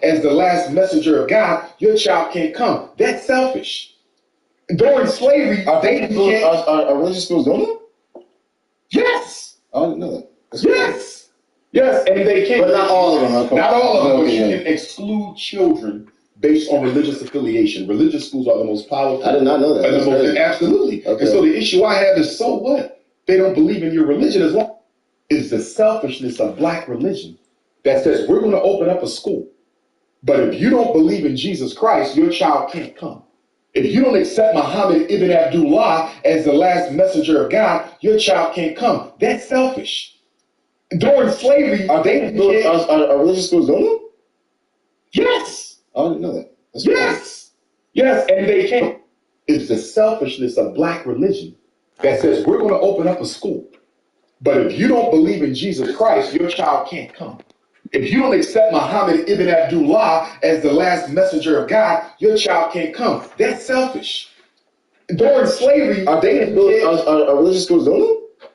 as the last messenger of God, your child can't come. That's selfish. During slavery, are religious schools doing that? Yes. I didn't know that. Yes. Yes, and they can't. But not all of them. Okay. Not all of them, but you can exclude children based on religious affiliation. Religious schools are the most powerful. I did not know that. Absolutely. Okay. And so the issue I have is, so what? They don't believe in your religion as long as the selfishness of black religion that says we're going to open up a school. But if you don't believe in Jesus Christ, your child can't come. If you don't accept Muhammad ibn Abdullah as the last messenger of God, your child can't come. That's selfish. During slavery, are religious schools doing that? Yes. I didn't know that. Yes. Yes, and they can't. It's the selfishness of black religion that says we're going to open up a school. But if you don't believe in Jesus Christ, your child can't come. If you don't accept Muhammad ibn Abdullah as the last messenger of God, your child can't come. That's selfish. During slavery, are religious schools doing that?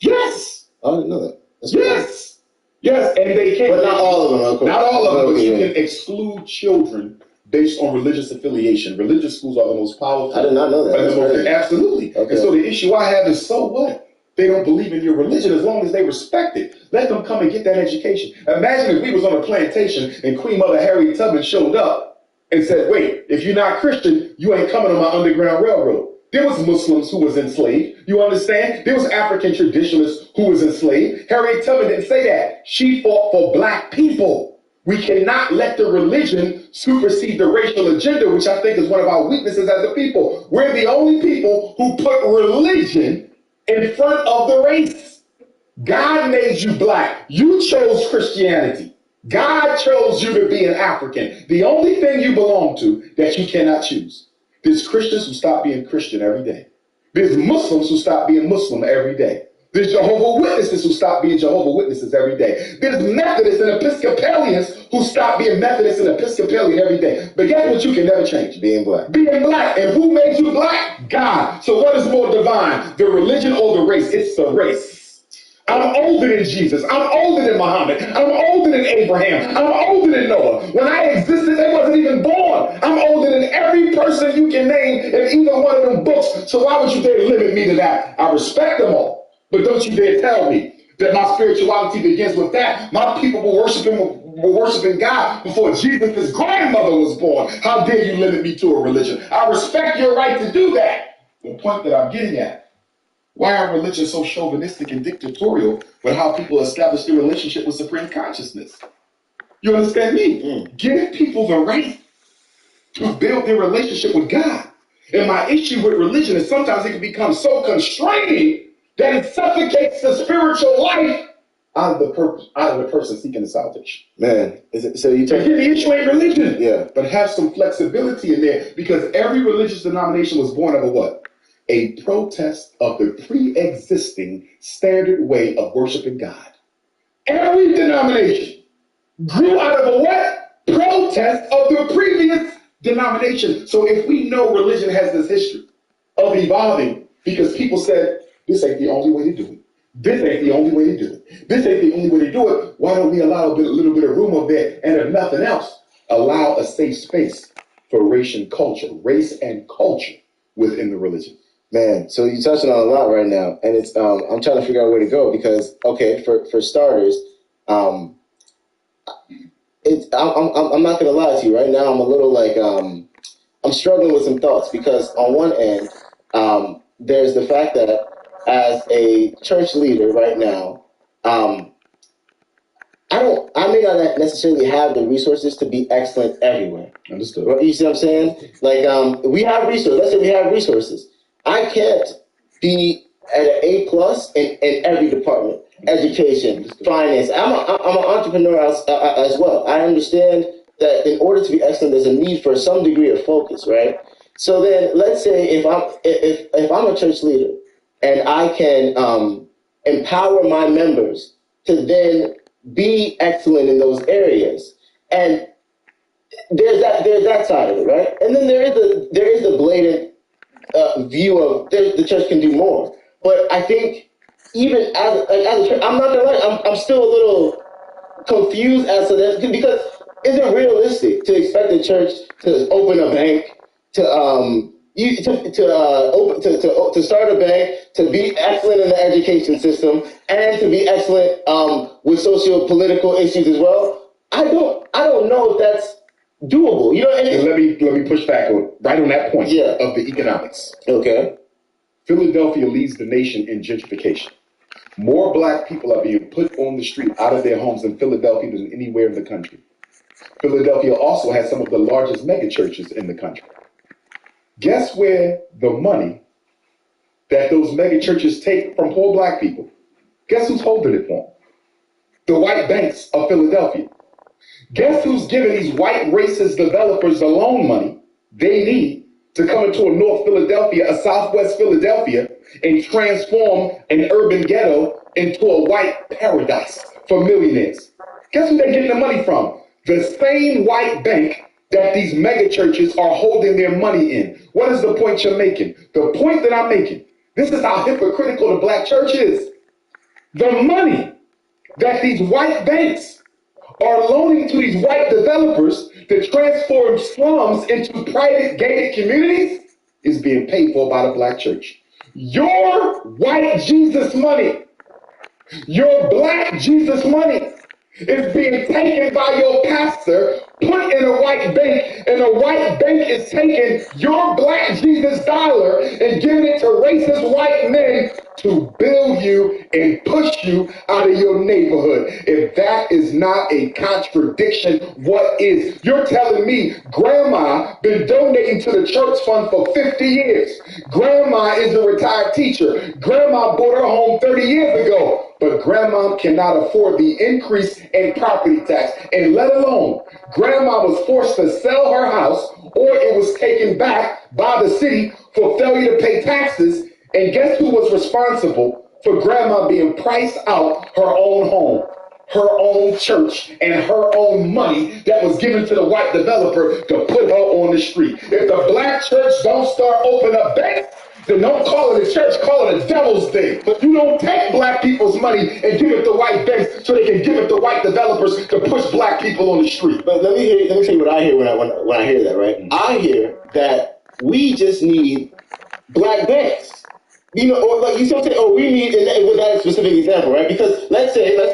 Yes. I didn't know that. Yes. Yes, and they can't. But not all of them. Okay. Not all of them, but you can exclude children based on religious affiliation. Religious schools are the most powerful. I did not know that. Absolutely. Okay. And so the issue I have is, so what? They don't believe in your religion as long as they respect it. Let them come and get that education. Imagine if we was on a plantation and Queen Mother Harriet Tubman showed up and said, wait, if you're not Christian, you ain't coming on my Underground Railroad. There was Muslims who was enslaved. You understand? There was African traditionalists who was enslaved. Harriet Tubman didn't say that. She fought for black people. We cannot let the religion supersede the racial agenda, which I think is one of our weaknesses as a people. We're the only people who put religion in front of the race. God made you black. You chose Christianity. God chose you to be an African. The only thing you belong to that you cannot choose. There's Christians who stop being Christian every day. There's Muslims who stop being Muslim every day. There's Jehovah's Witnesses who stop being Jehovah's Witnesses every day. There's Methodists and Episcopalians who stop being Methodists and Episcopalian every day. But guess what you can never change? Being black. Being black. And who made you black? God. So what is more divine? The religion or the race? It's the race. I'm older than Jesus. I'm older than Muhammad. I'm older than Abraham. I'm older than Noah. When I existed, they wasn't even born. I'm older than every person you can name in either one of them books. So why would you dare limit me to that? I respect them all. But don't you dare tell me that my spirituality begins with that. My people were worshiping God before Jesus' grandmother was born. How dare you limit me to a religion? I respect your right to do that. The point that I'm getting at, why are religions so chauvinistic and dictatorial with how people establish their relationship with supreme consciousness? You understand me? Give people the right to build their relationship with God. And my issue with religion is sometimes it can become so constraining that it suffocates the spiritual life out of the person seeking the salvation. Man, so you take the issue ain't religion. Yeah. But have some flexibility in there, because every religious denomination was born of a what? A protest of the pre-existing standard way of worshiping God. Every denomination grew out of a what? Protest of the previous denomination. So if we know religion has this history of evolving because people said, this ain't the only way to do it. This ain't the only way to do it. This ain't the only way to do it. Why don't we allow a little bit of room up there? And if nothing else, allow a safe space for race and culture within the religion. Man, so you're touching on a lot right now, and it's I'm trying to figure out where to go because, okay, for starters, I'm not gonna lie to you right now. I'm a little like I'm struggling with some thoughts because on one end, there's the fact that as a church leader right now, I may not necessarily have the resources to be excellent everywhere. Understood. You see what I'm saying? Like we have resources. Let's say we have resources. I can't be at an A+ in every department. Education, finance. I'm an entrepreneur as well. I understand that in order to be excellent, there's a need for some degree of focus, right? So then, let's say if I'm a church leader and I can empower my members to then be excellent in those areas, and there's that side of it, right? And then there is the blatant view of the church can do more. But I think even as a church, I'm not gonna lie, I'm still a little confused as to this because Is it realistic to expect the church to open a bank, to start a bank, to be excellent in the education system, and to be excellent with socio-political issues as well? I don't know if that's doable. You know, and let me push back on right on that point of the economics. Okay. Philadelphia leads the nation in gentrification. More black people are being put on the street out of their homes in Philadelphia than anywhere in the country. Philadelphia also has some of the largest megachurches in the country. Guess where the money that those megachurches take from poor black people? Guess who's holding it for them? The white banks of Philadelphia. Guess who's giving these white racist developers the loan money they need to come into a North Philadelphia, a Southwest Philadelphia, and transform an urban ghetto into a white paradise for millionaires? Guess who they're getting the money from? The same white bank that these mega churches are holding their money in. What is the point you're making? The point that I'm making, this is how hypocritical the black church is. The money that these white banks are loaning to these white developers to transform slums into private gated communities is being paid for by the black church. Your white Jesus money, your black Jesus money is being taken by your pastor, put in a white bank, and a white bank is taking your black Jesus dollar and giving it to racist white men to build you and push you out of your neighborhood. If that is not a contradiction, what is? You're telling me grandma been donating to the church fund for 50 years. Grandma is a retired teacher. Grandma bought her home 30 years ago. But grandma cannot afford the increase in property tax. And let alone, grandma was forced to sell her house or it was taken back by the city for failure to pay taxes. And guess who was responsible for grandma being priced out her own home, her own church, and her own money that was given to the white developer to put her on the street? If the black church don't start opening up banks, then don't call it a church, call it a devil's thing. But you don't take black people's money and give it to white banks so they can give it to white developers to push black people on the street. But let me tell you what I hear when I hear that, right? I hear that we just need black banks. You know, or like you still say, oh, we need, and with that specific example, right? Because let's say, but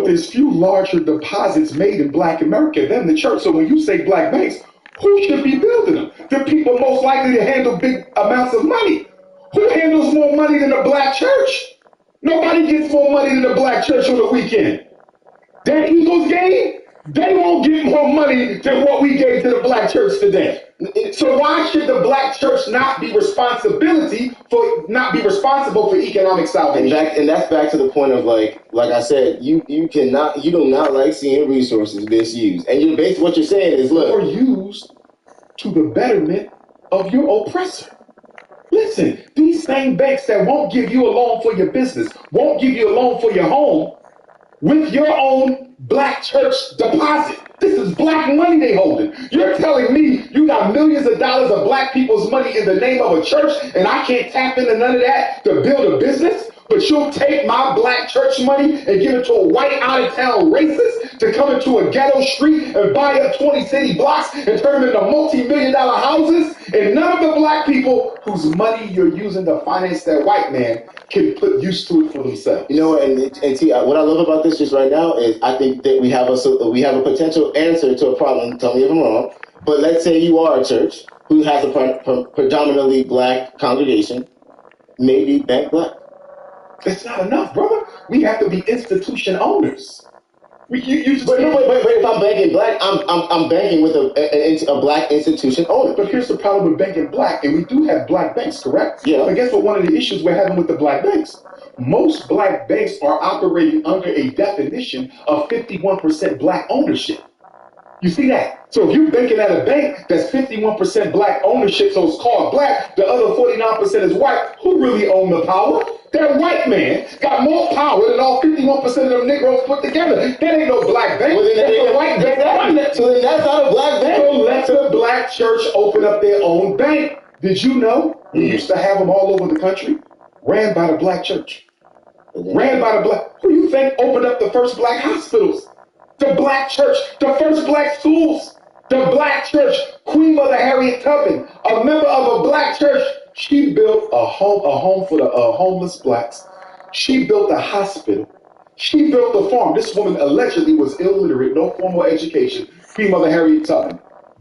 there's few larger deposits made in black America than the church. So when you say black banks, who should be building them? The people most likely to handle big amounts of money. Who handles more money than the black church? Nobody gets more money than the black church on the weekend. That Eagles game, they won't get more money than what we gave to the black church today. So why should the black church not be responsible for economic salvation? And that's back to the point of like I said, you do not like seeing resources misused. And what you're saying is, look, or used to the betterment of your oppressor. Listen, these same banks that won't give you a loan for your business, won't give you a loan for your home, with your own black church deposit. This is black money they holding. You're telling me you got millions of dollars of black people's money in the name of a church and I can't tap into none of that to build a business? But you'll take my black church money and give it to a white out-of-town racist to come into a ghetto street and buy up 20 city blocks and turn them into multi-million-dollar houses? And none of the black people whose money you're using to finance that white man can put use to it for themselves. You know, and see, what I love about this just right now is I think that we have a potential answer to a problem. Tell me if I'm wrong. But let's say you are a church who has a predominantly black congregation, maybe bank black. That's not enough, brother. We have to be institution owners. But if I'm banking black, I'm banking with a black institution owner. But here's the problem with banking black, and we do have black banks, correct? Yeah. But guess what? One of the issues we're having with the black banks, most black banks are operating under a definition of 51% black ownership. You see that? So if you're banking at a bank that's 51% black ownership, so it's called black, the other 49% is white, who really own the power? That white man got more power than all 51% of them Negroes put together. That ain't no black bank. Well, that's a white bank. So then that's not a black bank. So let the black church open up their own bank. Did you know we used to have them all over the country? Ran by the black church. Ran by the black. Who you think opened up the first black hospitals? The black church, the first black schools, the black church, Queen Mother Harriet Tubman, a member of a black church. She built a home for the homeless blacks. She built a hospital. She built a farm. This woman allegedly was illiterate, no formal education. Queen Mother Harriet Tubman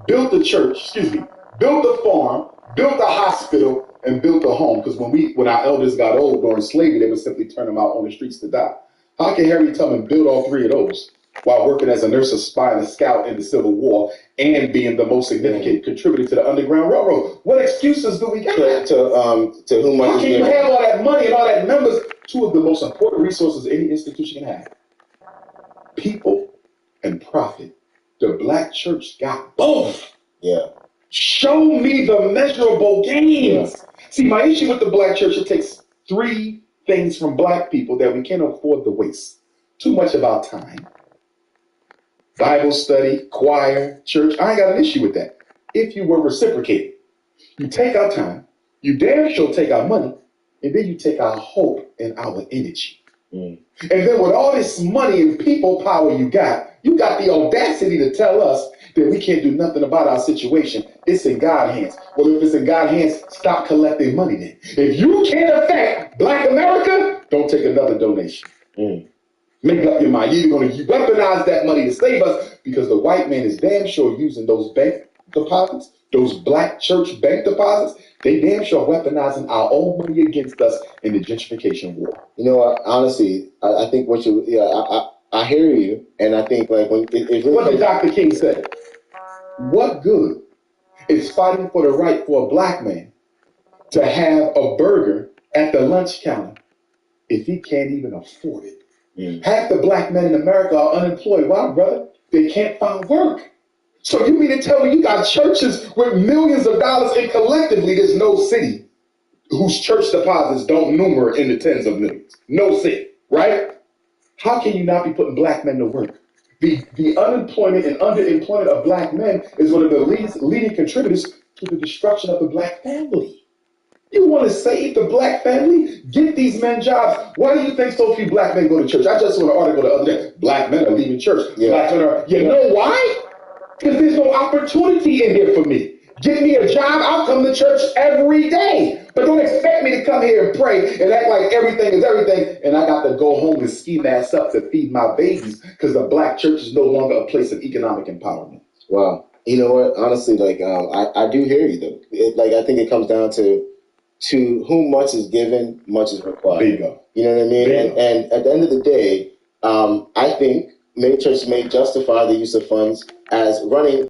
built the church, built the farm, built the hospital, and built a home. Because when our elders got old during slavery, they would simply turn them out on the streets to die. How can Harriet Tubman build all three of those while working as a nurse, a spy, and a scout in the Civil War, and being the most significant contributor to the Underground Railroad? What excuses do we got? To whom How can you have all that money and all that numbers? Two of the most important resources any institution can have: people and profit. The black church got both. Yeah. Show me the measurable gains. Yeah. See, my issue with the black church, it takes three things from black people that we can't afford to waste. Too much of our time. Bible study, choir, church. I ain't got an issue with that. If you were reciprocated, you take our time, you damn sure take our money, and then you take our hope and our energy. And then with all this money and people power you got the audacity to tell us that we can't do nothing about our situation. It's in God's hands. Well, if it's in God's hands, stop collecting money then. If you can't affect Black America, don't take another donation. Make up your mind. You're going to weaponize that money to save us, because the white man is damn sure using those bank deposits, those black church bank deposits. They damn sure weaponizing our own money against us in the gentrification war. You know what? Honestly, I think what you, I hear you, and I think like when it really, what did Dr. King say? What good is fighting for the right for a black man to have a burger at the lunch counter if he can't even afford it? Half the black men in America are unemployed. Why, brother? They can't find work. So you mean to tell me you got churches with millions of dollars, and collectively there's no city whose church deposits don't number in the tens of millions? No city, right? How can you not be putting black men to work? The unemployment and underemployment of black men is one of the leading contributors to the destruction of the black family. You want to save the black family? Get these men jobs. Why do you think so few black men go to church? I just saw an article the other day. Black men are leaving church. Black men are, you know why? Because there's no opportunity in here for me. Get me a job, I'll come to church every day. But don't expect me to come here and pray and act like everything is everything, and I got to go home and ski mask up to feed my babies because the black church is no longer a place of economic empowerment. Wow. You know what? Honestly, like I do hear you though. I think it comes down to whom much is given, much is required. There you go. You know what I mean? And at the end of the day, I think many churches may justify the use of funds as running